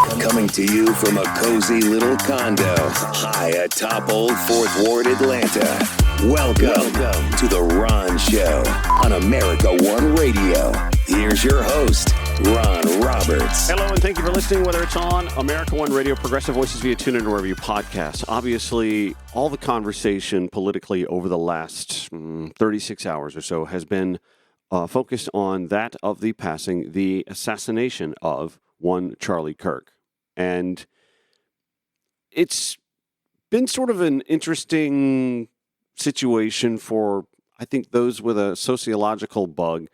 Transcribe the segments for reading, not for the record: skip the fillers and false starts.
Coming to you from a cozy little condo high atop Old 4th Ward, Atlanta. Welcome to The Ron Show on America One Radio. Here's your host, Ron Roberts. Hello, and thank you for listening, whether it's on America One Radio, Progressive Voices via TuneIn, or wherever you podcast. Obviously, all the conversation politically over the last 36 hours or so has been focused on that of the assassination of one Charlie Kirk. And it's been sort of an interesting situation for, I think, those with a sociological bug,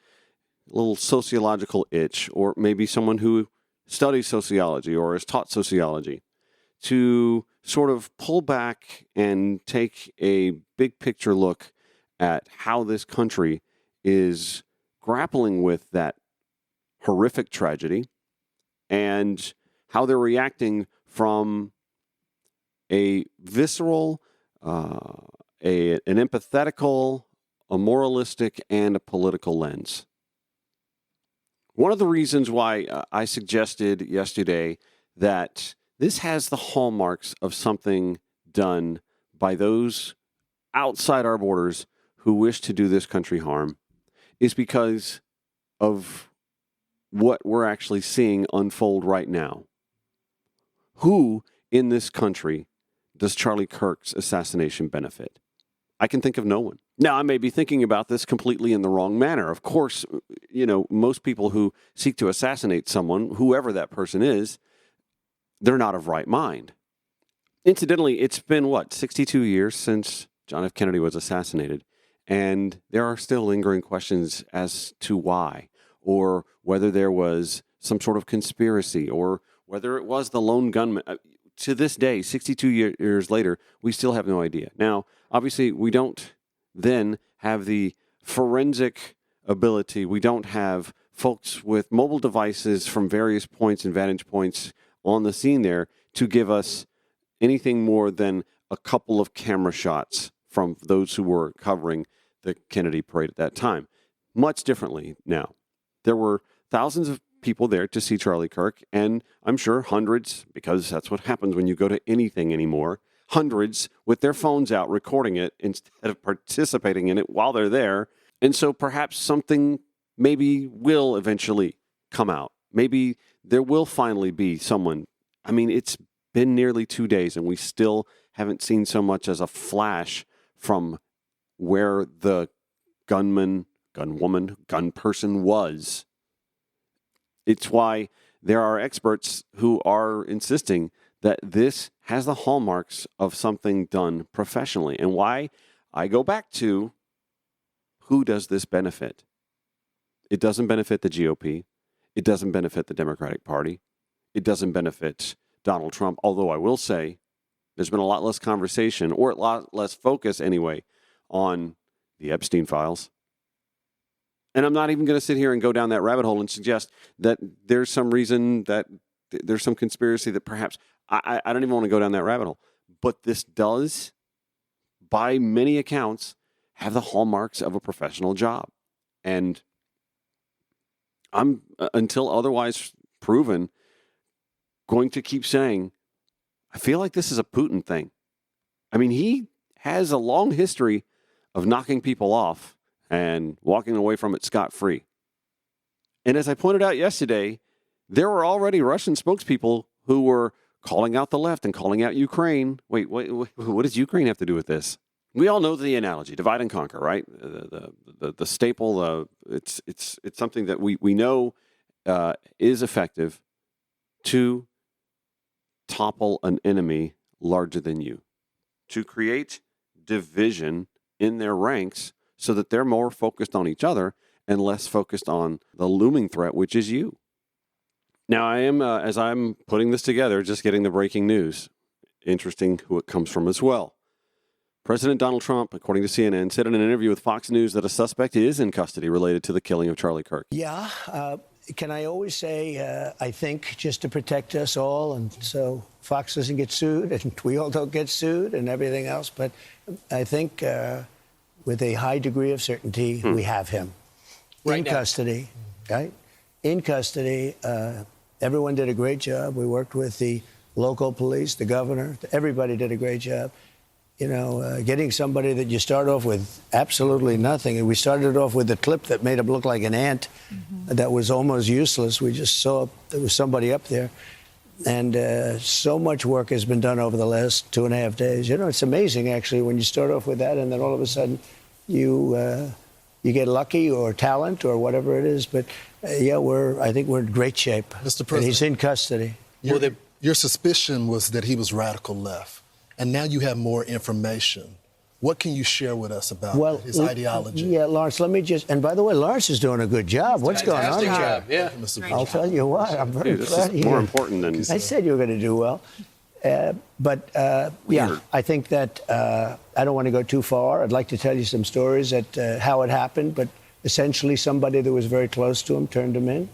a little sociological itch, or maybe someone who studies sociology or has taught sociology, to sort of pull back and take a big picture look at how this country is grappling with that horrific tragedy and how they're reacting from a visceral, an empathetical, a moralistic, and a political lens. One of the reasons why I suggested yesterday that this has the hallmarks of something done by those outside our borders who wish to do this country harm is because of what we're actually seeing unfold right now. Who in this country does Charlie Kirk's assassination benefit? I can think of no one. Now, I may be thinking about this completely in the wrong manner. Of course, most people who seek to assassinate someone, whoever that person is, they're not of right mind. Incidentally, it's been, 62 years since John F. Kennedy was assassinated, and there are still lingering questions as to why, or whether there was some sort of conspiracy, or whether it was the lone gunman. To this day, 62 years later, we still have no idea. Now, obviously, we don't then have the forensic ability. We don't have folks with mobile devices from various points and vantage points on the scene there to give us anything more than a couple of camera shots from those who were covering the Kennedy parade at that time. Much differently now. There were thousands of people there to see Charlie Kirk, and I'm sure hundreds, because that's what happens when you go to anything anymore, hundreds with their phones out recording it instead of participating in it while they're there. And so perhaps something maybe will eventually come out. Maybe there will finally be someone. I mean, it's been nearly 2 days, and we still haven't seen so much as a flash from where the gunman, gunwoman, gun person was. It's why there are experts who are insisting that this has the hallmarks of something done professionally. And why I go back to, who does this benefit? It doesn't benefit the GOP. It doesn't benefit the Democratic Party. It doesn't benefit Donald Trump, although I will say there's been a lot less conversation, or a lot less focus anyway, on the Epstein files. And I'm not even going to sit here and go down that rabbit hole and suggest that there's some reason, that there's some conspiracy that perhaps, I don't even want to go down that rabbit hole. But this does, by many accounts, have the hallmarks of a professional job. And I'm, until otherwise proven, going to keep saying, I feel like this is a Putin thing. I mean, he has a long history of knocking people off and walking away from it scot-free. And as I pointed out yesterday, there were already Russian spokespeople who were calling out the left and calling out Ukraine. Wait, what does Ukraine have to do with this? We all know the analogy, divide and conquer, right? The staple, it's something that we know is effective to topple an enemy larger than you, to create division in their ranks so that they're more focused on each other and less focused on the looming threat, which is you. Now, I am, as I'm putting this together, just getting the breaking news. Interesting who it comes from as well. President Donald Trump, according to CNN, said in an interview with Fox News that a suspect is in custody related to the killing of Charlie Kirk. Yeah. Can I always say, I think, just to protect us all, and so Fox doesn't get sued, and we all don't get sued, and everything else. But I think with a high degree of certainty, we have him in custody, right? In custody, Everyone did a great job. We worked with the local police, the governor. Everybody did a great job. Getting somebody that you start off with absolutely nothing. And we started off with a clip that made him look like an ant that was almost useless. We just saw there was somebody up there. And so much work has been done over the last 2.5 days. It's amazing, actually, when you start off with that and then all of a sudden you get lucky or talent or whatever it is. But, I think we're in great shape. Mr. President. And he's in custody. Your suspicion was that he was radical left. And now you have more information. What can you share with us about his ideology? Yeah, Lawrence, let me just... And by the way, Lawrence is doing a good job. What's going on? Fantastic job, yeah. Mr. I'll President. tell you what, I'm very This glad is more important than... I said you were going to do well. I think that I don't want to go too far. I'd like to tell you some stories at how it happened, but essentially somebody that was very close to him turned him in.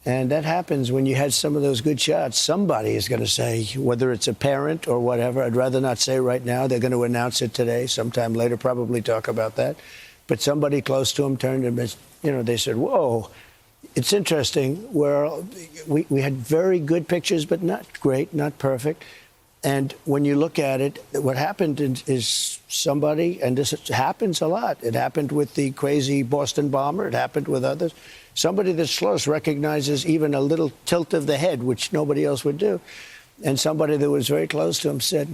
And that happens when you had some of those good shots. Somebody is going to say, whether it's a parent or whatever, I'd rather not say right now. They're going to announce it today, sometime later, probably talk about that. But somebody close to him turned him, they said, whoa. It's interesting where we had very good pictures, but not great, not perfect. And when you look at it, what happened is somebody, and this happens a lot. It happened with the crazy Boston bomber. It happened with others. Somebody that's close recognizes even a little tilt of the head, which nobody else would do. And somebody that was very close to him said,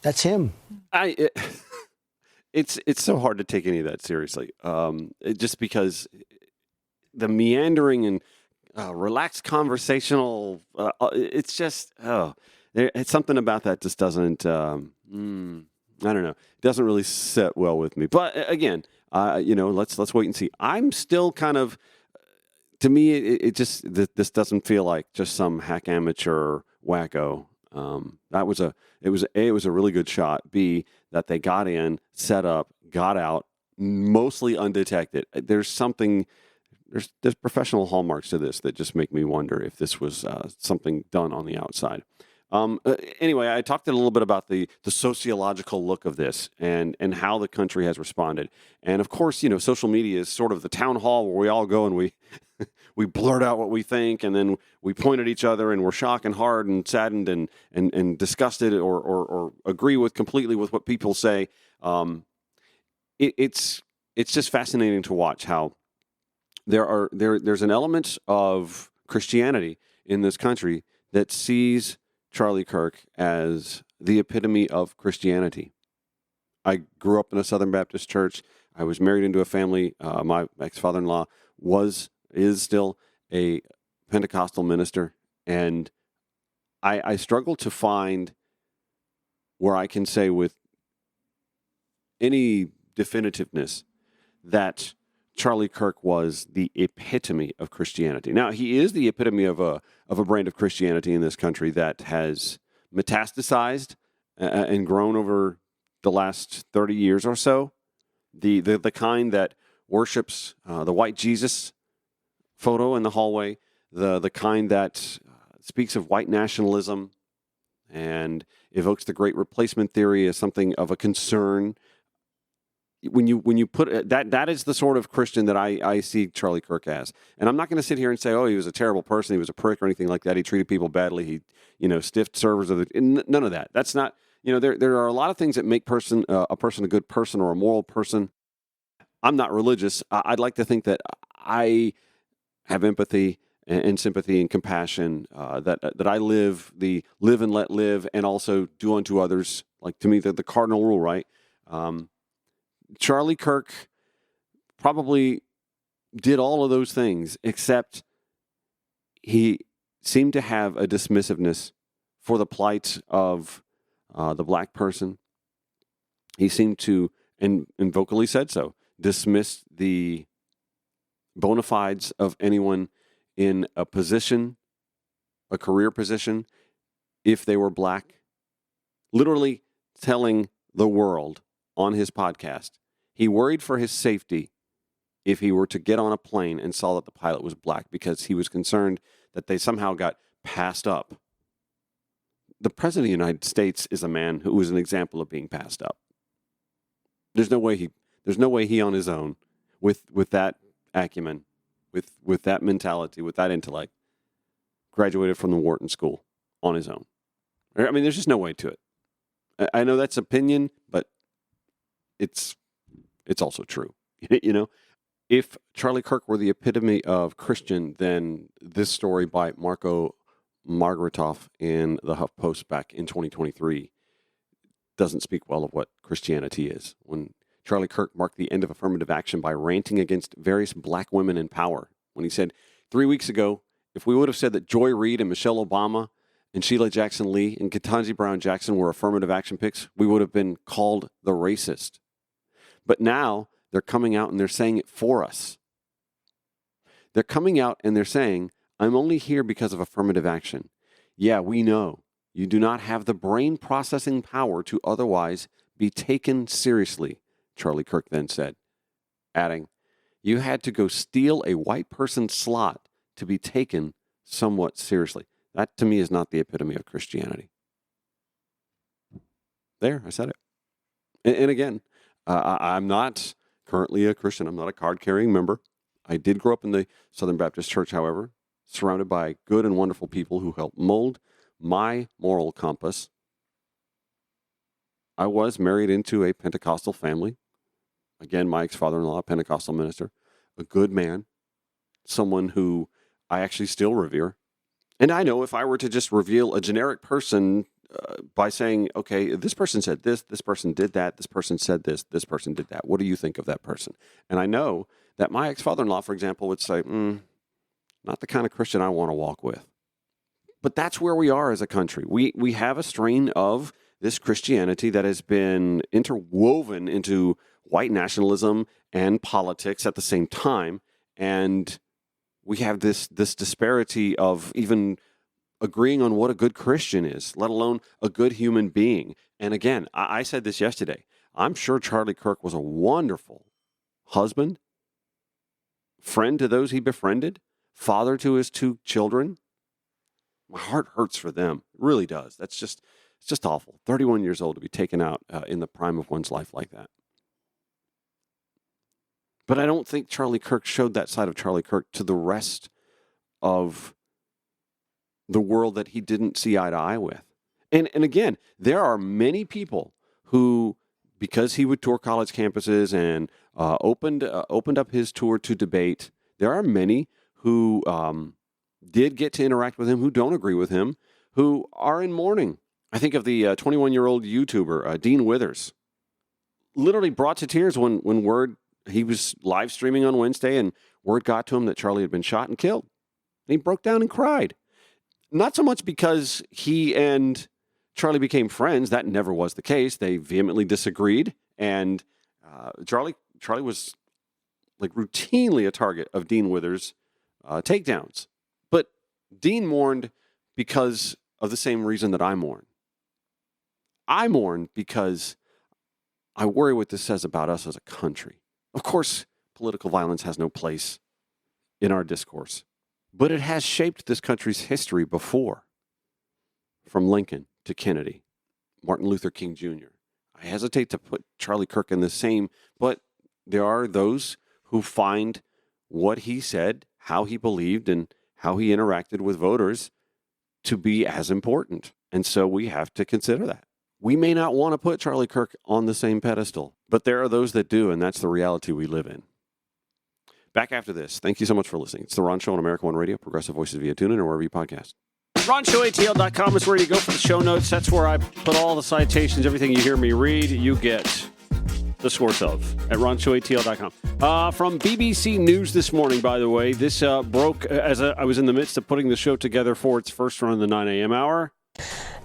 that's him. It's so hard to take any of that seriously, just because the meandering and relaxed conversational, it's just, it's something about that just doesn't, I don't know, it doesn't really sit well with me. But again, let's wait and see. I'm still kind of, to me, it just, this doesn't feel like just some hack amateur wacko. It was a really good shot. B, that they got in, set up, got out, mostly undetected. There's professional hallmarks to this that just make me wonder if this was something done on the outside. Anyway, I talked a little bit about the sociological look of this and how the country has responded. And of course, social media is sort of the town hall where we all go and we we blurt out what we think, and then we point at each other and we're shocked and hard and saddened and disgusted or agree completely with what people say. It's just fascinating to watch how there's an element of Christianity in this country that sees Charlie Kirk as the epitome of Christianity. I grew up in a Southern Baptist church. I was married into a family. My ex-father-in-law is still a Pentecostal minister, and I struggle to find where I can say with any definitiveness that Charlie Kirk was the epitome of Christianity. Now, he is the epitome of a brand of Christianity in this country that has metastasized and grown over the last 30 years or so. The kind that worships the white Jesus photo in the hallway, the kind that speaks of white nationalism and evokes the Great Replacement theory as something of a concern. When you put that is the sort of Christian that I see Charlie Kirk as. And I'm not going to sit here and say, oh, he was a terrible person, he was a prick or anything like that. He treated people badly. He, stiffed servers none of that. That's not, there are a lot of things that make a person a good person or a moral person. I'm not religious. I'd like to think that I have empathy and sympathy and compassion, that I live and let live, and also do unto others. Like, to me, the cardinal rule, right? Charlie Kirk probably did all of those things, except he seemed to have a dismissiveness for the plight of the black person. He seemed to, and vocally said so, dismiss the bona fides of anyone in a position, a career position, if they were black. Literally telling the world on his podcast, he worried for his safety if he were to get on a plane and saw that the pilot was black, because he was concerned that they somehow got passed up. The President of the United States is a man who is an example of being passed up. There's no way he on his own, with that acumen, with that mentality, with that intellect, graduated from the Wharton School on his own. I mean, there's just no way to it. I know that's opinion, but it's also true. You know, if Charlie Kirk were the epitome of Christian, then this story by Marco Margaritoff in the HuffPost back in 2023 doesn't speak well of what Christianity is. When Charlie Kirk marked the end of affirmative action by ranting against various black women in power, when he said 3 weeks ago, if we would have said that Joy Reid and Michelle Obama and Sheila Jackson Lee and Ketanji Brown Jackson were affirmative action picks, we would have been called the racist. But now they're coming out and they're saying it for us. They're coming out and they're saying, I'm only here because of affirmative action. Yeah, we know you do not have the brain processing power to otherwise be taken seriously, Charlie Kirk then said, adding, you had to go steal a white person's slot to be taken somewhat seriously. That, to me, is not the epitome of Christianity. There, I said it. And again, I'm not currently a Christian. I'm not a card-carrying member. I did grow up in the Southern Baptist Church, however, surrounded by good and wonderful people who helped mold my moral compass. I was married into a Pentecostal family. Again, my ex-father-in-law, a Pentecostal minister, a good man, someone who I actually still revere. And I know if I were to just reveal a generic person by saying, okay, this person said this person did that, this person said this person did that. What do you think of that person? And I know that my ex-father-in-law, for example, would say, not the kind of Christian I want to walk with. But that's where we are as a country. We have a strain of this Christianity that has been interwoven into white nationalism and politics at the same time. And we have this disparity of even agreeing on what a good Christian is, let alone a good human being. And again, I said this yesterday. I'm sure Charlie Kirk was a wonderful husband, friend to those he befriended, father to his 2 children. My heart hurts for them. It really does. It's just awful. 31 years old to be taken out in the prime of one's life like that. But I don't think Charlie Kirk showed that side of Charlie Kirk to the rest of the world that he didn't see eye to eye with. And again, there are many people who, because he would tour college campuses and opened up his tour to debate, there are many who did get to interact with him, who don't agree with him, who are in mourning. I think of the 21-year-old YouTuber, Dean Withers, literally brought to tears when word, he was live streaming on Wednesday and word got to him that Charlie had been shot and killed. And he broke down and cried. Not so much because he and Charlie became friends. That never was the case. They vehemently disagreed. And Charlie was like routinely a target of Dean Withers' takedowns. But Dean mourned because of the same reason that I mourn. I mourn because I worry what this says about us as a country. Of course, political violence has no place in our discourse, but it has shaped this country's history before, from Lincoln to Kennedy, Martin Luther King Jr. I hesitate to put Charlie Kirk in the same, but there are those who find what he said, how he believed, and how he interacted with voters to be as important. And so we have to consider that. We may not want to put Charlie Kirk on the same pedestal, but there are those that do, and that's the reality we live in. Back after this. Thank you so much for listening. It's The Ron Show on America One Radio, Progressive Voices via TuneIn or wherever you podcast. RonShowATL.com is where you go for the show notes. That's where I put all the citations, everything you hear me read, you get the source of at RonShowATL.com. From BBC News this morning, by the way, this broke as I was in the midst of putting the show together for its first run in the 9 a.m. hour.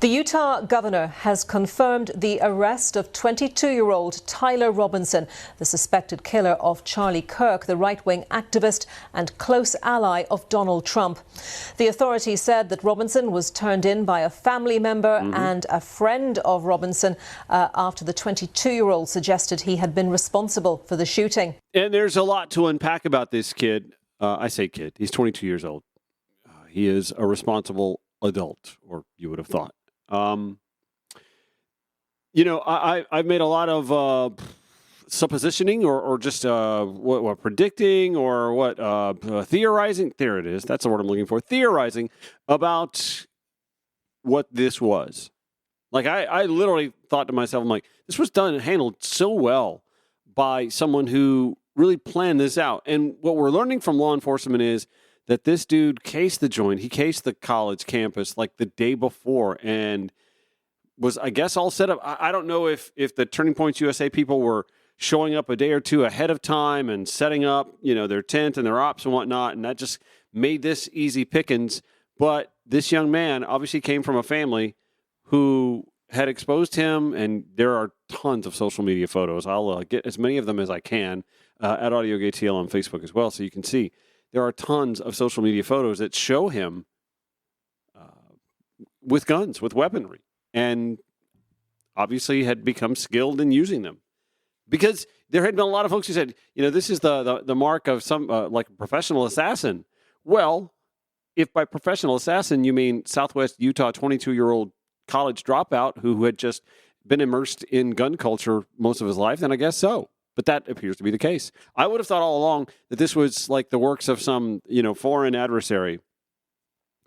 The Utah governor has confirmed the arrest of 22-year-old Tyler Robinson, the suspected killer of Charlie Kirk, the right-wing activist and close ally of Donald Trump. The authorities said that Robinson was turned in by a family member and a friend of Robinson after the 22-year-old suggested he had been responsible for the shooting. And there's a lot to unpack about this kid. I say kid. He's 22 years old. He is a responsible adult, or you would have thought. I've made a lot of suppositioning or just what predicting or what theorizing. There it is. That's the word I'm looking for. Theorizing about what this was. Like I literally thought to myself, I'm like, this was done and handled so well by someone who really planned this out. And what we're learning from law enforcement is that this dude cased the joint. He cased the college campus like the day before and was, I guess, all set up. I don't know if the Turning Points USA people were showing up a day or two ahead of time and setting up, their tent and their ops and whatnot, and that just made this easy pickings. But this young man obviously came from a family who had exposed him, and there are tons of social media photos. I'll get as many of them as I can at AudioGateTL on Facebook as well, so you can see. There are tons of social media photos that show him with guns, with weaponry, and obviously had become skilled in using them. Because there had been a lot of folks who said, this is the mark of some, like a professional assassin. Well, if by professional assassin you mean Southwest Utah 22-year-old college dropout who had just been immersed in gun culture most of his life, then I guess so. But that appears to be the case. I would have thought all along that this was like the works of some, foreign adversary.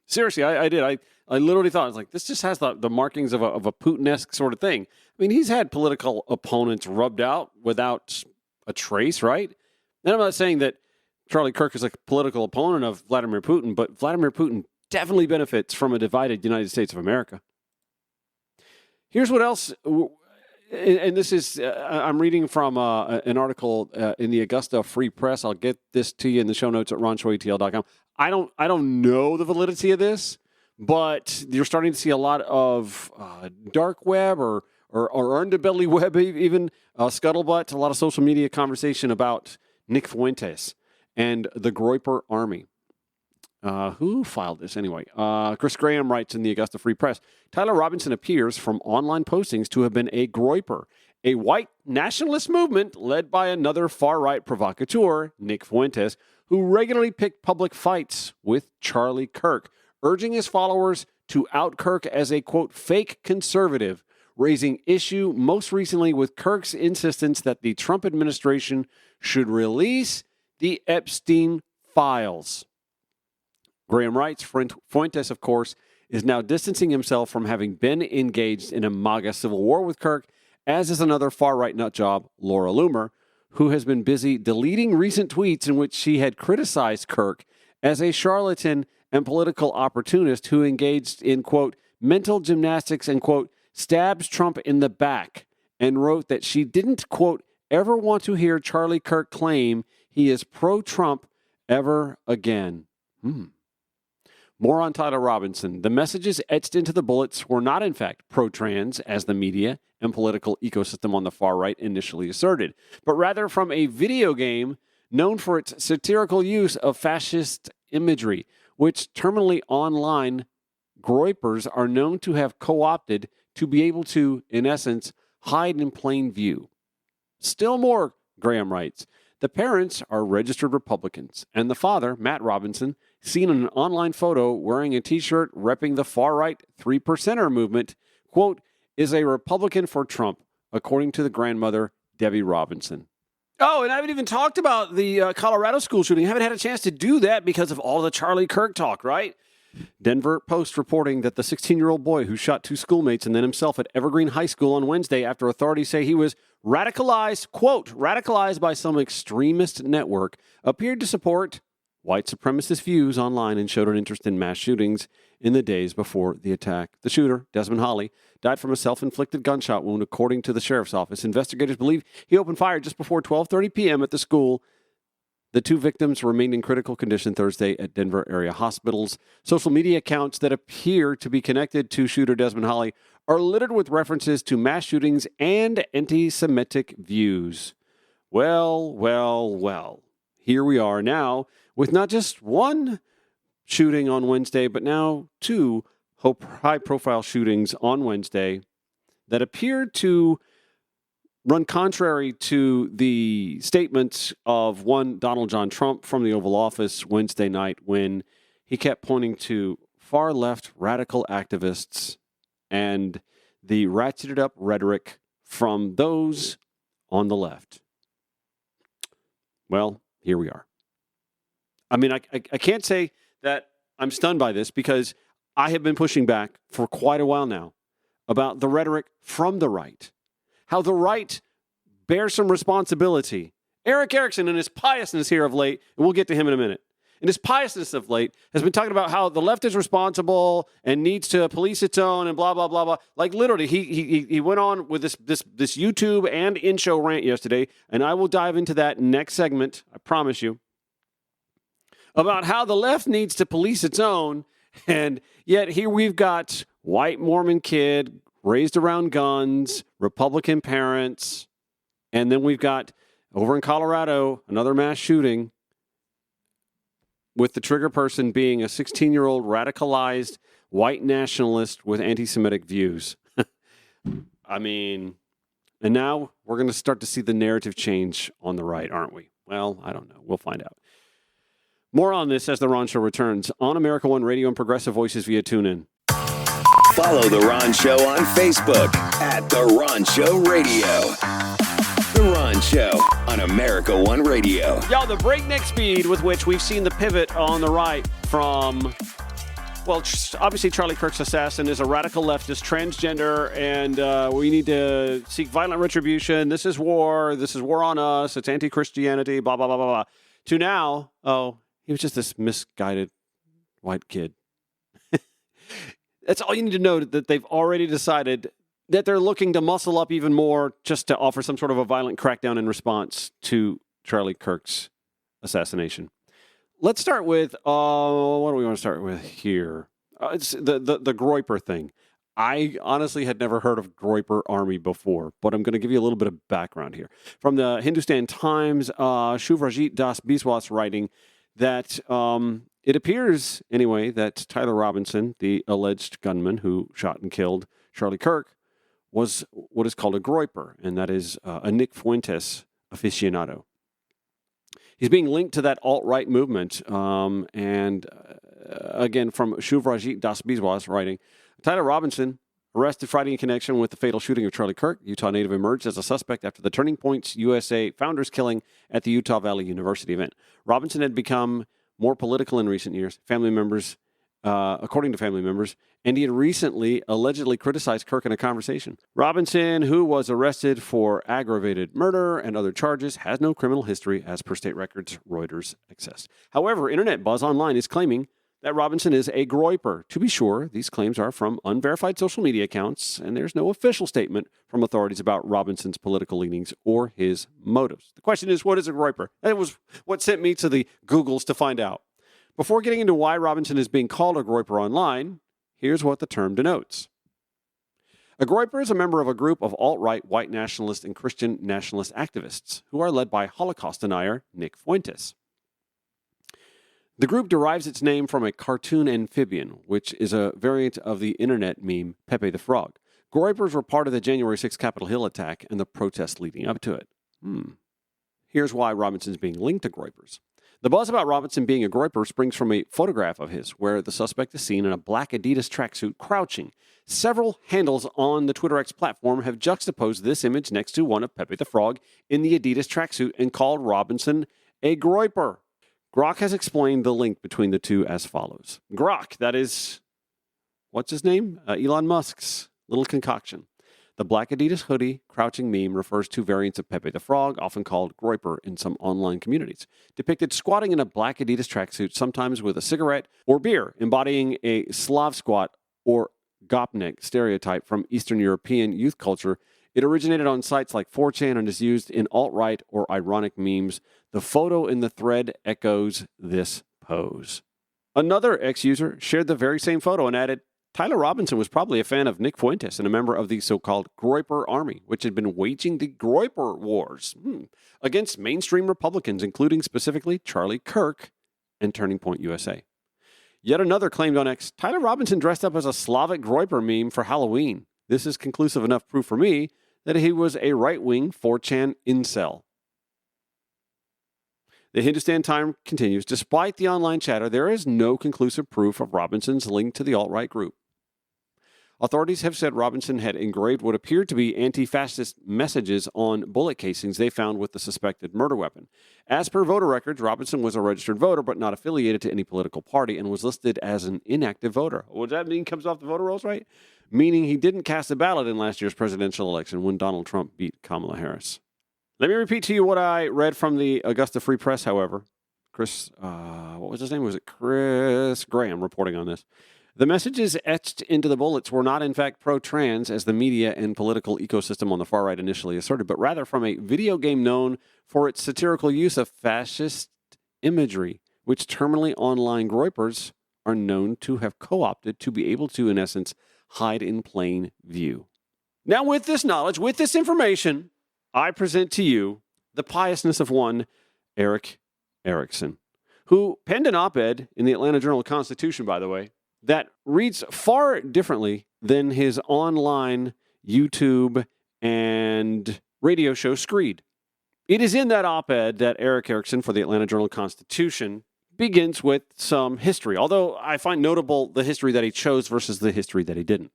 Seriously, I did. I literally thought, I was like, this just has the markings of a Putin-esque sort of thing. I mean, he's had political opponents rubbed out without a trace, right? And I'm not saying that Charlie Kirk is a political opponent of Vladimir Putin, but Vladimir Putin definitely benefits from a divided United States of America. Here's what else, and this is, I'm reading from an article in the Augusta Free Press. I'll get this to you in the show notes at ronshoytl.com. I don't know the validity of this, but you're starting to see a lot of dark web or underbelly web, even scuttlebutt, a lot of social media conversation about Nick Fuentes and the Groyper Army. Who filed this anyway? Chris Graham writes in the Augusta Free Press, Tyler Robinson appears from online postings to have been a Groyper, a white nationalist movement led by another far-right provocateur, Nick Fuentes, who regularly picked public fights with Charlie Kirk, urging his followers to out Kirk as a, quote, fake conservative, raising issue most recently with Kirk's insistence that the Trump administration should release the Epstein files. Graham writes, Fuentes, of course, is now distancing himself from having been engaged in a MAGA civil war with Kirk, as is another far-right nutjob, Laura Loomer, who has been busy deleting recent tweets in which she had criticized Kirk as a charlatan and political opportunist who engaged in, quote, mental gymnastics and, quote, stabs Trump in the back, and wrote that she didn't, quote, ever want to hear Charlie Kirk claim he is pro-Trump ever again. More on Tyler Robinson. The messages etched into the bullets were not, in fact, pro-trans, as the media and political ecosystem on the far right initially asserted, but rather from a video game known for its satirical use of fascist imagery, which terminally online groypers are known to have co-opted to be able to, in essence, hide in plain view. Still more, Graham writes, the parents are registered Republicans, and the father, Matt Robinson, seen in an online photo wearing a T-shirt repping the far-right 3%er movement, quote, is a Republican for Trump, according to the grandmother, Debbie Robinson. Oh, and I haven't even talked about the Colorado school shooting. I haven't had a chance to do that because of all the Charlie Kirk talk, right? Denver Post reporting that the 16-year-old boy who shot two schoolmates and then himself at Evergreen High School on Wednesday after authorities say he was radicalized, quote, radicalized by some extremist network, appeared to support white supremacist views online and showed an interest in mass shootings in the days before the attack. The shooter, Desmond Holley, died from a self-inflicted gunshot wound, according to the sheriff's office. Investigators believe he opened fire just before 12:30 p.m. at the school. The two victims remained in critical condition Thursday at Denver area hospitals. Social media accounts that appear to be connected to shooter Desmond Holley are littered with references to mass shootings and anti-Semitic views. Well. Here we are now with not just one shooting on Wednesday, but now two high-profile shootings on Wednesday that appear to run contrary to the statements of one Donald John Trump from the Oval Office Wednesday night when he kept pointing to far-left radical activists and the ratcheted-up rhetoric from those on the left. Well, here we are. I mean, I can't say that I'm stunned by this because I have been pushing back for quite a while now about the rhetoric from the right, how the right bears some responsibility. Eric Erickson and his piousness here of late, and we'll get to him in a minute, and his piousness of late has been talking about how the left is responsible and needs to police its own and blah, blah, blah, blah. Like literally, he went on with this YouTube and in-show rant yesterday, and I will dive into that next segment, I promise you, about how the left needs to police its own, and yet here we've got white Mormon kid raised around guns, Republican parents, and then we've got over in Colorado, another mass shooting with the trigger person being a 16-year-old radicalized white nationalist with anti-Semitic views. I mean, and now we're going to start to see the narrative change on the right, aren't we? Well, I don't know. We'll find out. More on this as The Ron Show returns on America One Radio and Progressive Voices via TuneIn. Follow The Ron Show on Facebook at The Ron Show Radio. The Ron Show on America One Radio. Y'all, the breakneck speed with which we've seen the pivot on the right from, well, obviously Charlie Kirk's assassin is a radical leftist, transgender, and we need to seek violent retribution. This is war on us, it's anti-Christianity, blah, blah, blah, blah, blah. To now, oh, he was just this misguided white kid. That's all you need to know, that they've already decided that they're looking to muscle up even more just to offer some sort of a violent crackdown in response to Charlie Kirk's assassination. Let's start with, what do we want to start with here? It's the groyper thing. I honestly had never heard of groyper army before, but I'm going to give you a little bit of background here. From the Hindustan Times, Shivrajit Das Biswas writing that it appears, anyway, that Tyler Robinson, the alleged gunman who shot and killed Charlie Kirk, was what is called a groyper, and that is a Nick Fuentes aficionado. He's being linked to that alt-right movement, and again, from Shivrajit Das Biswas writing, Tyler Robinson, arrested Friday in connection with the fatal shooting of Charlie Kirk. Utah native emerged as a suspect after the Turning Points USA founders killing at the Utah Valley University event. Robinson had become more political in recent years, according to family members, and he had recently allegedly criticized Kirk in a conversation. Robinson, who was arrested for aggravated murder and other charges, has no criminal history, as per state records, Reuters accessed. However, Internet Buzz Online is claiming that Robinson is a groyper. To be sure, these claims are from unverified social media accounts, and there's no official statement from authorities about Robinson's political leanings or his motives. The question is, what is a groyper? That was what sent me to the Googles to find out. Before getting into why Robinson is being called a groyper online, here's what the term denotes. A groyper is a member of a group of alt-right white nationalist and Christian nationalist activists who are led by Holocaust denier Nick Fuentes. The group derives its name from a cartoon amphibian, which is a variant of the internet meme Pepe the Frog. Groypers were part of the January 6th Capitol Hill attack and the protests leading up to it. Here's why Robinson's being linked to groypers. The buzz about Robinson being a groyper springs from a photograph of his, where the suspect is seen in a black Adidas tracksuit crouching. Several handles on the Twitter X platform have juxtaposed this image next to one of Pepe the Frog in the Adidas tracksuit and called Robinson a groyper. Grok has explained the link between the two as follows. Grok, that is, what's his name? Elon Musk's little concoction. The black Adidas hoodie crouching meme refers to variants of Pepe the Frog, often called groyper in some online communities, depicted squatting in a black Adidas tracksuit, sometimes with a cigarette or beer, embodying a Slav squat or gopnik stereotype from Eastern European youth culture. It originated on sites like 4chan and is used in alt-right or ironic memes. The photo in the thread echoes this pose. Another X-user shared the very same photo and added, Tyler Robinson was probably a fan of Nick Fuentes and a member of the so-called groyper army, which had been waging the groyper wars against mainstream Republicans, including specifically Charlie Kirk and Turning Point USA. Yet another claimed on X, Tyler Robinson dressed up as a Slavic groyper meme for Halloween. This is conclusive enough proof for me that he was a right-wing 4chan incel. The Hindustan Times continues, despite the online chatter, there is no conclusive proof of Robinson's link to the alt-right group. Authorities have said Robinson had engraved what appeared to be anti-fascist messages on bullet casings they found with the suspected murder weapon. As per voter records, Robinson was a registered voter but not affiliated to any political party and was listed as an inactive voter. What does that mean? Comes off the voter rolls, right? Meaning he didn't cast a ballot in last year's presidential election when Donald Trump beat Kamala Harris. Let me repeat to you what I read from the Augusta Free Press, however. What was his name? Was it Chris Graham reporting on this? The messages etched into the bullets were not, in fact, pro-trans, as the media and political ecosystem on the far right initially asserted, but rather from a video game known for its satirical use of fascist imagery, which terminally online groypers are known to have co-opted to be able to, in essence, hide in plain view. Now, with this knowledge, with this information, I present to you the piousness of one Eric Erickson, who penned an op-ed in the Atlanta Journal-Constitution, by the way, that reads far differently than his online YouTube and radio show Screed. It is in that op-ed that Eric Erickson for the Atlanta Journal-Constitution begins with some history, although I find notable the history that he chose versus the history that he didn't.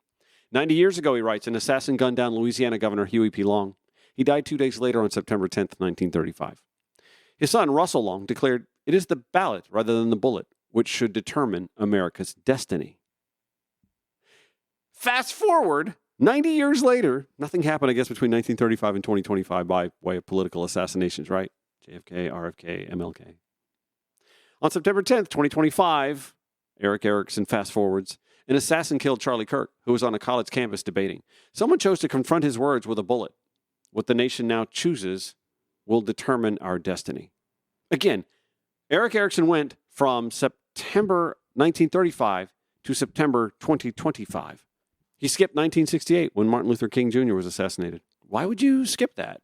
90 years ago, he writes, an assassin gunned down Louisiana Governor Huey P. Long. He died 2 days later on September 10th, 1935. His son, Russell Long, declared, it is the ballot rather than the bullet which should determine America's destiny. Fast forward, 90 years later, nothing happened, I guess, between 1935 and 2025 by way of political assassinations, right? JFK, RFK, MLK. On September 10th, 2025, Eric Erickson fast forwards, an assassin killed Charlie Kirk, who was on a college campus debating. Someone chose to confront his words with a bullet. What the nation now chooses will determine our destiny. Again, Eric Erickson went from September 1935 to September 2025. He skipped 1968 when Martin Luther King Jr. was assassinated. Why would you skip that?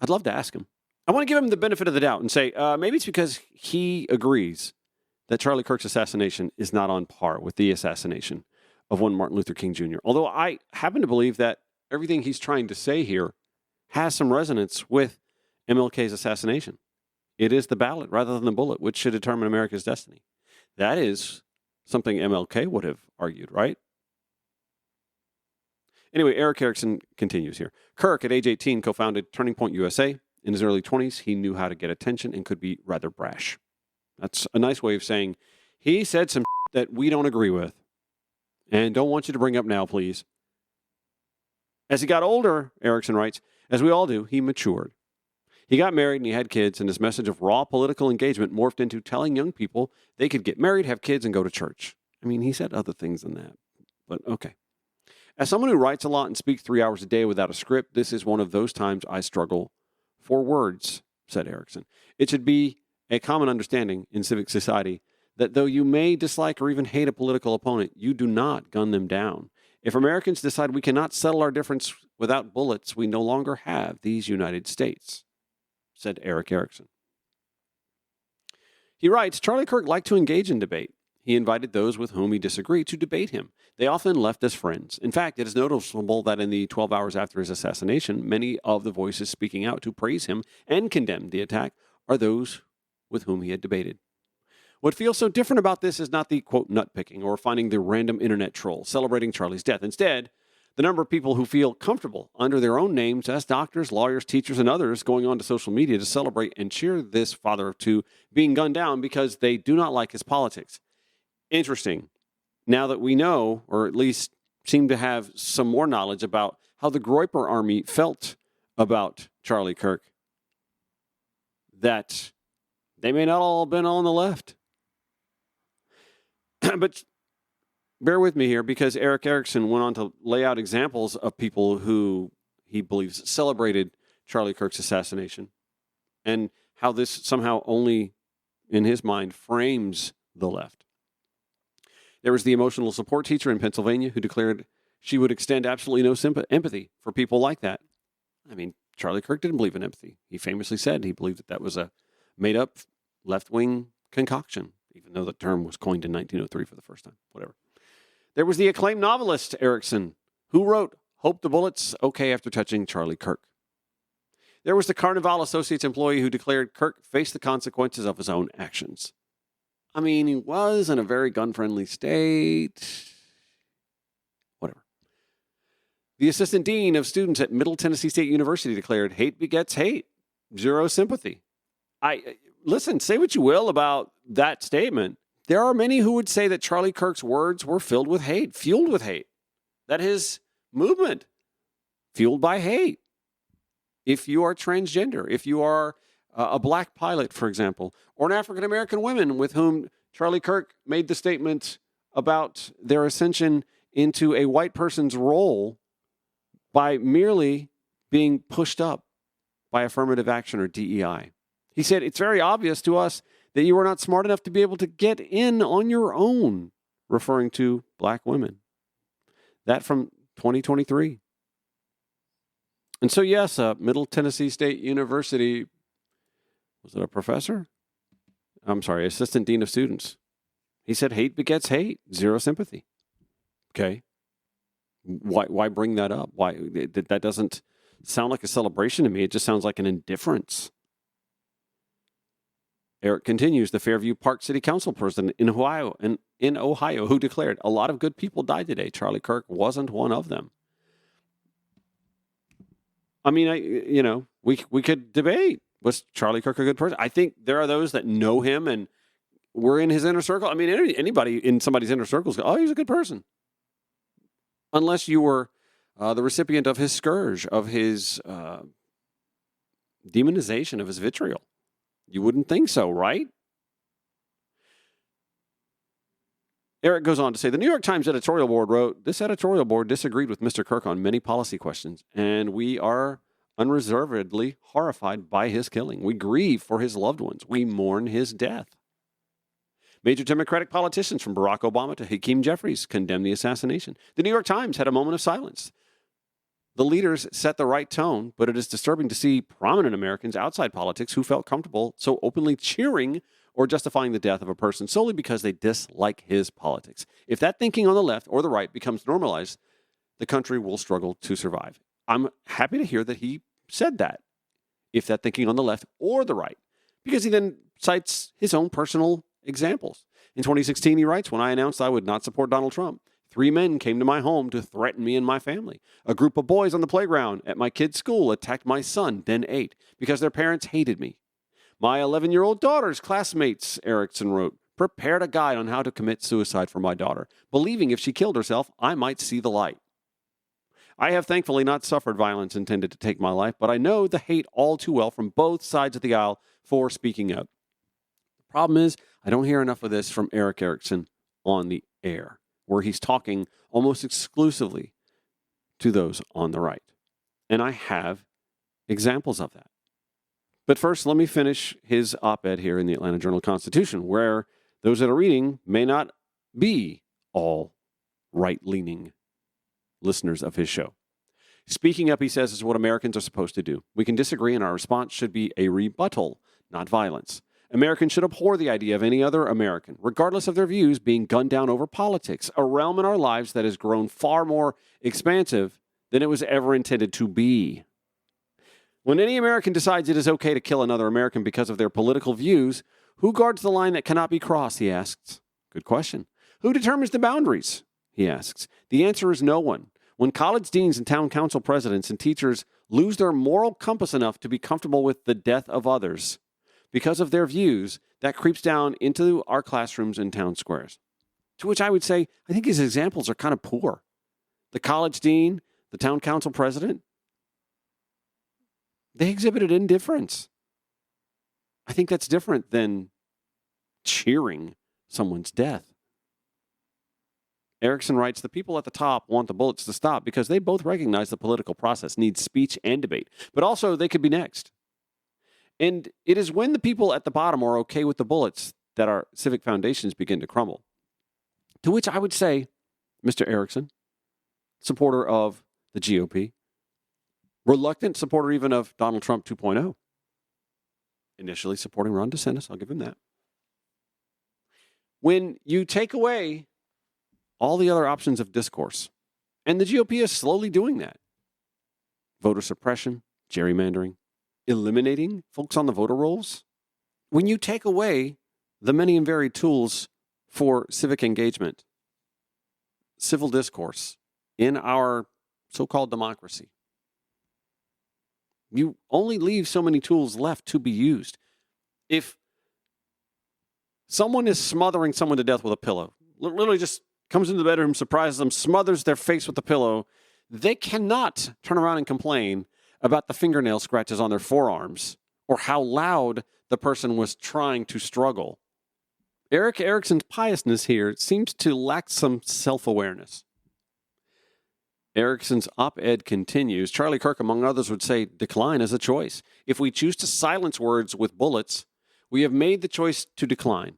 I'd love to ask him. I want to give him the benefit of the doubt and say, maybe it's because he agrees that Charlie Kirk's assassination is not on par with the assassination of one Martin Luther King Jr. Although I happen to believe that everything he's trying to say here has some resonance with MLK's assassination. It is the ballot rather than the bullet which should determine America's destiny. That is something MLK would have argued, right? Anyway, Eric Erickson continues here. Kirk, at age 18, co-founded Turning Point USA. In his early 20s, he knew how to get attention and could be rather brash. That's a nice way of saying he said some that we don't agree with and don't want you to bring up now, please. As he got older, Erickson writes, as we all do, he matured. He got married and he had kids, and his message of raw political engagement morphed into telling young people they could get married, have kids, and go to church. I mean, he said other things than that, but okay. As someone who writes a lot and speaks 3 hours a day without a script, this is one of those times I struggle for words, said Erickson. It should be a common understanding in civic society that though you may dislike or even hate a political opponent, you do not gun them down. If Americans decide we cannot settle our difference without bullets, we no longer have these United States, said Eric Erickson. He writes, Charlie Kirk liked to engage in debate. He invited those with whom he disagreed to debate him. They often left as friends. In fact, it is noticeable that in the 12 hours after his assassination, many of the voices speaking out to praise him and condemn the attack are those with whom he had debated. What feels so different about this is not the, quote, nut-picking or finding the random internet troll celebrating Charlie's death. Instead, the number of people who feel comfortable under their own names as doctors, lawyers, teachers, and others going on to social media to celebrate and cheer this father of two being gunned down because they do not like his politics. Interesting. Now that we know, or at least seem to have some more knowledge about how the Groyper Army felt about Charlie Kirk, that they may not all have been on the left. But bear with me here, because Eric Erickson went on to lay out examples of people who he believes celebrated Charlie Kirk's assassination and how this somehow only, in his mind, frames the left. There was the emotional support teacher in Pennsylvania who declared she would extend absolutely no empathy for people like that. I mean, Charlie Kirk didn't believe in empathy. He famously said he believed that was a made-up left-wing concoction, even though the term was coined in 1903 for the first time. Whatever. There was the acclaimed novelist Erickson, who wrote Hope the Bullets Okay after touching Charlie Kirk. There was the Carnival Associates employee who declared Kirk faced the consequences of his own actions. I mean, he was in a very gun-friendly state. Whatever. The assistant dean of students at Middle Tennessee State University declared, hate begets hate, zero sympathy. Listen, say what you will about that statement. There are many who would say that Charlie Kirk's words were filled with hate, fueled with hate, that his movement fueled by hate. If you are transgender, if you are a black pilot, for example, or an African-American woman with whom Charlie Kirk made the statement about their ascension into a white person's role by merely being pushed up by affirmative action or DEI. He said, it's very obvious to us that you are not smart enough to be able to get in on your own, referring to black women. That from 2023. And so, yes, Middle Tennessee State University, was it a professor? I'm sorry, assistant dean of students. He said, hate begets hate, zero sympathy. Okay. Why bring that up? Why that doesn't sound like a celebration to me. It just sounds like an indifference. Eric continues, the Fairview Park City Council president in Ohio, who declared, a lot of good people died today. Charlie Kirk wasn't one of them. I mean, we could debate, was Charlie Kirk a good person? I think there are those that know him and were in his inner circle. I mean, anybody in somebody's inner circle goes, oh, he's a good person. Unless you were the recipient of his scourge, of his demonization, of his vitriol. You wouldn't think so, right? Eric goes on to say, the New York Times editorial board wrote, this editorial board disagreed with Mr. Kirk on many policy questions, and we are unreservedly horrified by his killing. We grieve for his loved ones. We mourn his death. Major Democratic politicians from Barack Obama to Hakeem Jeffries condemned the assassination. The New York Times had a moment of silence. The leaders set the right tone, but it is disturbing to see prominent Americans outside politics who felt comfortable so openly cheering or justifying the death of a person solely because they dislike his politics. If that thinking on the left or the right becomes normalized, the country will struggle to survive. I'm happy to hear that he said that, if that thinking on the left or the right, because he then cites his own personal examples. In 2016, he writes, when I announced I would not support Donald Trump, 3 men came to my home to threaten me and my family. A group of boys on the playground at my kid's school attacked my son, then 8, because their parents hated me. My 11-year-old daughter's classmates, Erickson wrote, prepared a guide on how to commit suicide for my daughter, believing if she killed herself, I might see the light. I have thankfully not suffered violence intended to take my life, but I know the hate all too well from both sides of the aisle for speaking up. The problem is, I don't hear enough of this from Eric Erickson on the air, where he's talking almost exclusively to those on the right. And I have examples of that. But first, let me finish his op-ed here in the Atlanta Journal-Constitution, where those that are reading may not be all right-leaning listeners of his show. Speaking up, he says, is what Americans are supposed to do. We can disagree, and our response should be a rebuttal, not violence. Americans should abhor the idea of any other American, regardless of their views, being gunned down over politics, a realm in our lives that has grown far more expansive than it was ever intended to be. When any American decides it is okay to kill another American because of their political views, who guards the line that cannot be crossed, he asks. Good question. Who determines the boundaries, he asks. The answer is no one. When college deans and town council presidents and teachers lose their moral compass enough to be comfortable with the death of others because of their views, that creeps down into our classrooms and town squares. To which I would say, I think his examples are kind of poor. The college dean, the town council president, they exhibited indifference. I think that's different than cheering someone's death. Erickson writes, the people at the top want the bullets to stop because they both recognize the political process needs speech and debate, but also they could be next. And it is when the people at the bottom are okay with the bullets that our civic foundations begin to crumble. To which I would say, Mr. Erickson, supporter of the GOP, reluctant supporter even of Donald Trump 2.0, initially supporting Ron DeSantis, I'll give him that. When you take away all the other options of discourse, and the GOP is slowly doing that, voter suppression, gerrymandering, eliminating folks on the voter rolls, when you take away the many and varied tools for civic engagement, civil discourse in our so-called democracy. You only leave so many tools left to be used. If someone is smothering someone to death with a pillow, literally just comes into the bedroom, surprises them, smothers their face with the pillow, they cannot turn around and complain about the fingernail scratches on their forearms or how loud the person was trying to struggle. Eric Erickson's piousness here seems to lack some self-awareness. Erickson's op-ed continues. Charlie Kirk, among others, would say, decline is a choice. If we choose to silence words with bullets, we have made the choice to decline.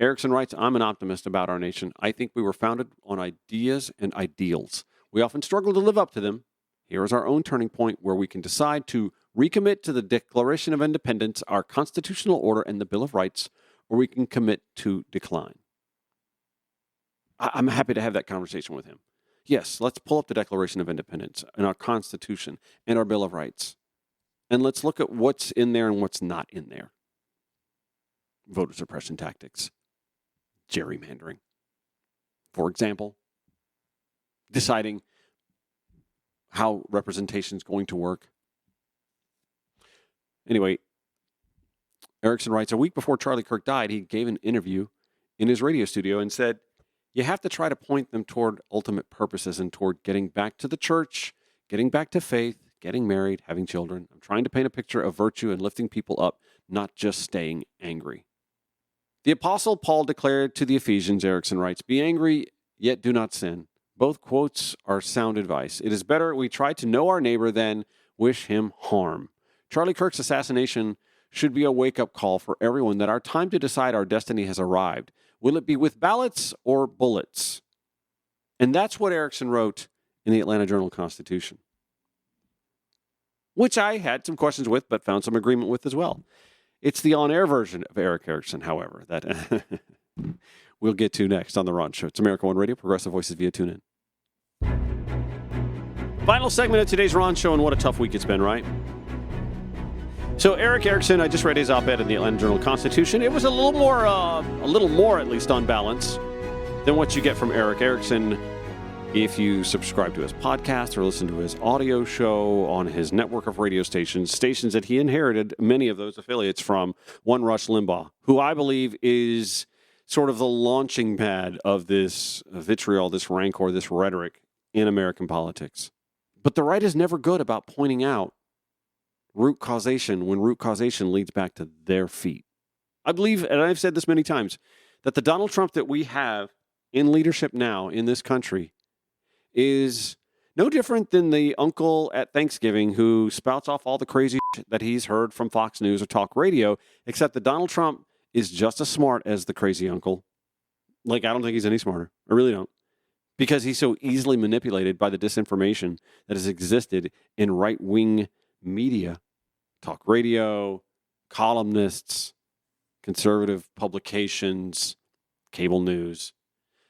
Erickson writes, I'm an optimist about our nation. I think we were founded on ideas and ideals. We often struggle to live up to them. Here is our own turning point where we can decide to recommit to the Declaration of Independence, our constitutional order, and the Bill of Rights, or we can commit to decline. I'm happy to have that conversation with him. Yes, let's pull up the Declaration of Independence and our Constitution and our Bill of Rights. And let's look at what's in there and what's not in there. Voter suppression tactics. Gerrymandering. For example, deciding how representation is going to work. Anyway, Erickson writes, a week before Charlie Kirk died, he gave an interview in his radio studio and said, you have to try to point them toward ultimate purposes and toward getting back to the church, getting back to faith, getting married, having children. I'm trying to paint a picture of virtue and lifting people up, not just staying angry. The Apostle Paul declared to the Ephesians, Erickson writes, be angry, yet do not sin. Both quotes are sound advice. It is better we try to know our neighbor than wish him harm. Charlie Kirk's assassination should be a wake-up call for everyone that our time to decide our destiny has arrived. Will it be with ballots or bullets? And that's what Erickson wrote in the Atlanta Journal-Constitution, which I had some questions with, but found some agreement with as well. It's the on-air version of Eric Erickson, however, that we'll get to next on The Ron Show. It's America One Radio, Progressive Voices via TuneIn. Final segment of today's Ron Show, and what a tough week it's been, right? So Eric Erickson, I just read his op-ed in the Atlanta Journal-Constitution. It was a little more at least on balance than what you get from Eric Erickson if you subscribe to his podcast or listen to his audio show on his network of radio stations that he inherited many of those affiliates from one Rush Limbaugh, who I believe is sort of the launching pad of this vitriol, this rancor, this rhetoric in American politics. But the right is never good about pointing out root causation when root causation leads back to their feet. I believe, and I've said this many times, that the Donald Trump that we have in leadership now in this country is no different than the uncle at Thanksgiving who spouts off all the crazy shit that he's heard from Fox News or talk radio, except that Donald Trump is just as smart as the crazy uncle. Like, I don't think he's any smarter. I really don't. Because he's so easily manipulated by the disinformation that has existed in right-wing media, talk radio, columnists, conservative publications, cable news.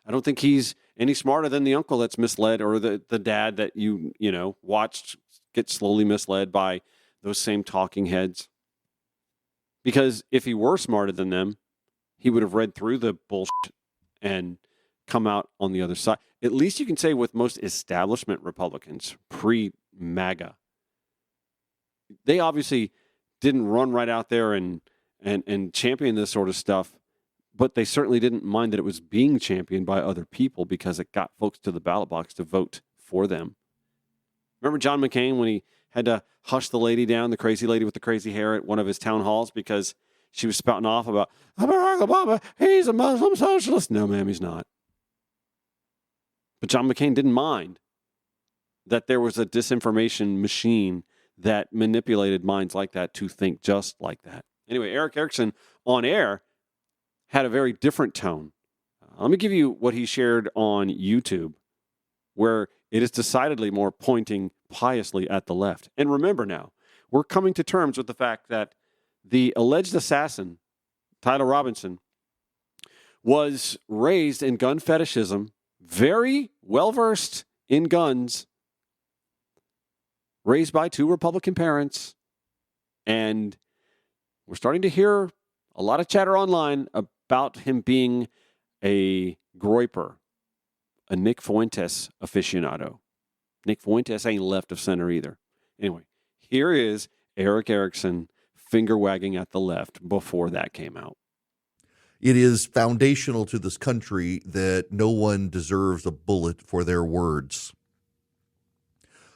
I don't think he's any smarter than the uncle that's misled or the dad that you watched get slowly misled by those same talking heads. Because if he were smarter than them, he would have read through the bullshit and come out on the other side. At least you can say with most establishment Republicans, pre-MAGA, they obviously didn't run right out there and champion this sort of stuff, but they certainly didn't mind that it was being championed by other people because it got folks to the ballot box to vote for them. Remember John McCain when he had to hush the lady down, the crazy lady with the crazy hair at one of his town halls because she was spouting off about Barack Obama, he's a Muslim socialist. No, ma'am, he's not. But John McCain didn't mind that there was a disinformation machine that manipulated minds like that to think just like that. Anyway, Eric Erickson on air had a very different tone. Let me give you what he shared on YouTube, where it is decidedly more pointing piously at the left. And remember now, we're coming to terms with the fact that the alleged assassin, Tyler Robinson, was raised in gun fetishism, very well-versed in guns, raised by two Republican parents, and we're starting to hear a lot of chatter online about him being a groyper, a Nick Fuentes aficionado. Nick Fuentes ain't left of center either. Anyway, here is Eric Erickson finger wagging at the left before that came out. It is foundational to this country that no one deserves a bullet for their words.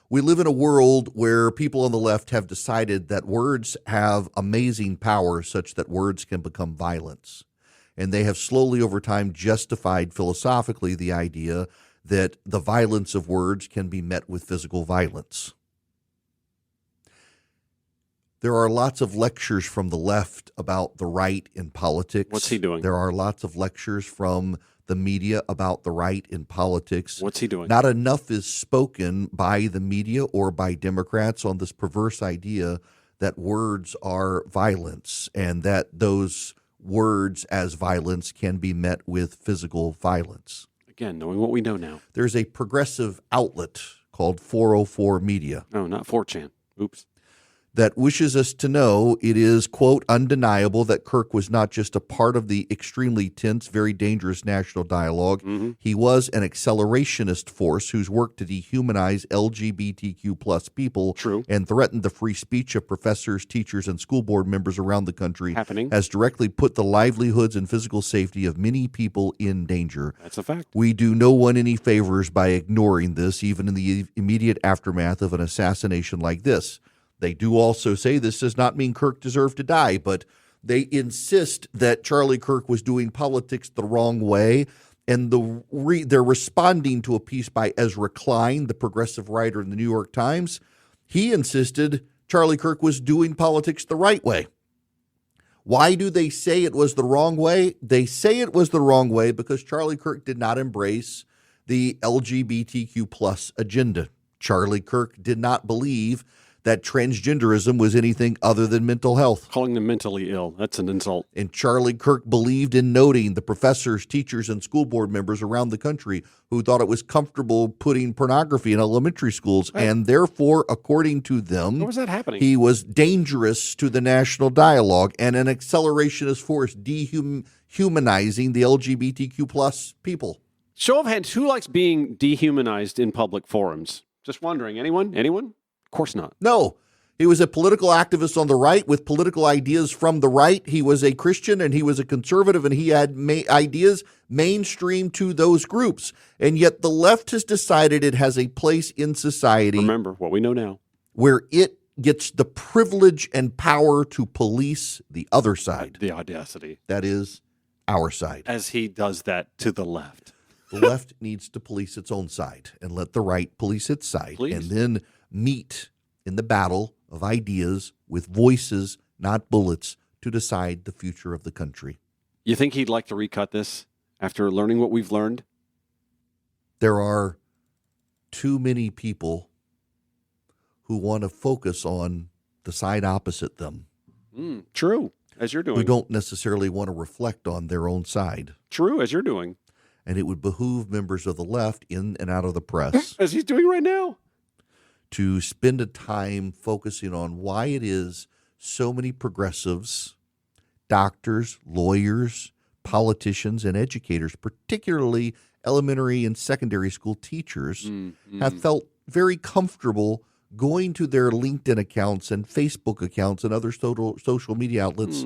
We live in a world where people on the left have decided that words have amazing power such that words can become violence. And they have slowly over time justified philosophically the idea that the violence of words can be met with physical violence. There are lots of lectures from the left about the right in politics. What's he doing? There are lots of lectures from the media about the right in politics. What's he doing? Not enough is spoken by the media or by Democrats on this perverse idea that words are violence and that those words as violence can be met with physical violence. Again, knowing what we know now. There's a progressive outlet called 404 Media. No, not 4chan. Oops. That wishes us to know it is, quote, undeniable that Kirk was not just a part of the extremely tense, very dangerous national dialogue. Mm-hmm. He was an accelerationist force whose work to dehumanize LGBTQ plus people and threaten the free speech of professors, teachers, and school board members around the country has directly put the livelihoods and physical safety of many people in danger. That's a fact. We do no one any favors by ignoring this, even in the immediate aftermath of an assassination like this. They do also say this does not mean Kirk deserved to die, but they insist that Charlie Kirk was doing politics the wrong way. And they're responding to a piece by Ezra Klein, the progressive writer in the New York Times. He insisted Charlie Kirk was doing politics the right way. Why do they say it was the wrong way? They say it was the wrong way because Charlie Kirk did not embrace the LGBTQ plus agenda. Charlie Kirk did not believe that transgenderism was anything other than mental health. Calling them mentally ill, that's an insult. And Charlie Kirk believed in noting the professors, teachers, and school board members around the country who thought it was comfortable putting pornography in elementary schools. Right. And therefore, according to them, how was that happening? He was dangerous to the national dialogue and an accelerationist force dehumanizing the LGBTQ plus people. Show of hands, who likes being dehumanized in public forums? Just wondering. Anyone? Anyone? Of course not. No. He was a political activist on the right with political ideas from the right. He was a Christian and he was a conservative and he had ideas mainstream to those groups. And yet the left has decided it has a place in society. Remember what we know now. Where it gets the privilege and power to police the other side. The audacity. That is our side. As he does that to the left. The left needs to police its own side and let the right police its side. Please. And then meet in the battle of ideas with voices, not bullets, to decide the future of the country. You think he'd like to recut this after learning what we've learned? There are too many people who want to focus on the side opposite them. True, as you're doing. Who don't necessarily want to reflect on their own side. True, as you're doing. And it would behoove members of the left in and out of the press. As he's doing right now. To spend a time focusing on why it is so many progressives, doctors, lawyers, politicians, and educators, particularly elementary and secondary school teachers, have felt very comfortable going to their LinkedIn accounts and Facebook accounts and other social media outlets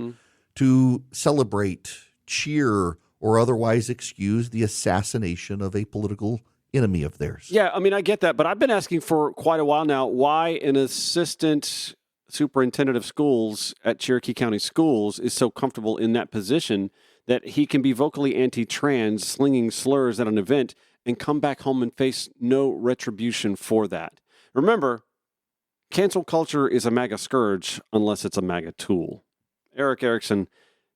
to celebrate, cheer, or otherwise excuse the assassination of a political enemy of theirs. Yeah, I mean, I get that, but I've been asking for quite a while now why an assistant superintendent of schools at Cherokee County Schools is so comfortable in that position that he can be vocally anti-trans, slinging slurs at an event, and come back home and face no retribution for that. Remember, cancel culture is a MAGA scourge unless it's a MAGA tool. Eric Erickson,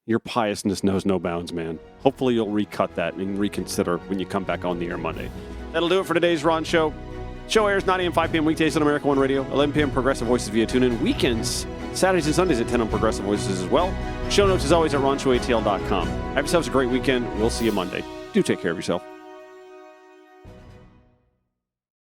your piousness knows no bounds, man. Hopefully you'll recut that and reconsider when you come back on the air Monday. That'll do it for today's Ron Show. Show airs 9 a.m. 5 p.m. weekdays on America One Radio, 11 p.m. Progressive Voices via TuneIn. Weekends, Saturdays and Sundays at 10 on Progressive Voices as well. Show notes as always at RonShowATL.com. Have yourselves a great weekend. We'll see you Monday. Do take care of yourself.